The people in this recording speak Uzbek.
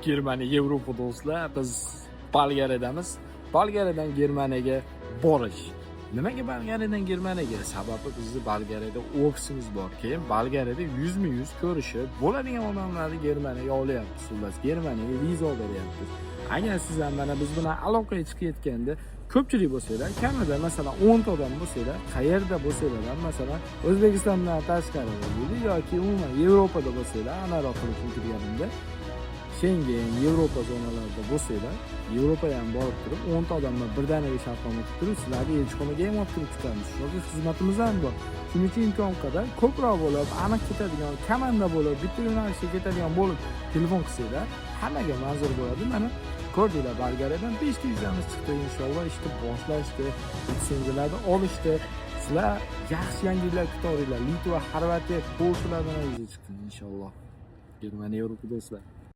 Germaniya, Yevropa do'stlar. Biz Bolgariyadamiz. Bolgariyadan Germaniyaga borish. Nimaga Bolgariyadan Germaniyaga? Sababi bizni Bolgariyada ofisimiz bor. Keyin Bolgariyada yuzma-yuz ko'rishib, bo'ladigan odamlarni Germaniyaga olyapmiz. Xullas, Germaniyaga viza beryapmiz. Agar sizlar mana biz bilan aloqaga chiqayotganda ko'pchilik bo'lsanglar, kamida masalan 10 ta odam bo'lsanglar, qayerda bo'lsanglar ham masalan O'zbekistondan tashqari yoki umuman Yevropada bo'lsanglar, anaroq qilib o'tirganimda Schengen, Yevropa zonalarida bo'lsanglar, Yevropaga ham borib turib 10 ta odamlar birdaniga shartnoma turib, sizlarni elchixonaga ham olib kirib chiqamiz. Shuning xizmatimiz ham bor. Shuning uchun imkon qadar ko'proq bo'lib, aniq ketadigan, komanda bo'lib, bitta yo'nalishga ketadigan bo'lib telefon qilsanglar, hammaga manzur bo'ladi. Mana ko'rdinglar, Bolgariyadan 5 ta vizamiz chiqdi inshaalloh, ishni boshlashdi, litsenziyalarni olishdi. Sizlar yaxshi yangiliklar kutaveringlar. Litva, Xorvatiya, Polshalardan viza chiqdi inshaalloh. Germaniya, Yevropa do'stlar.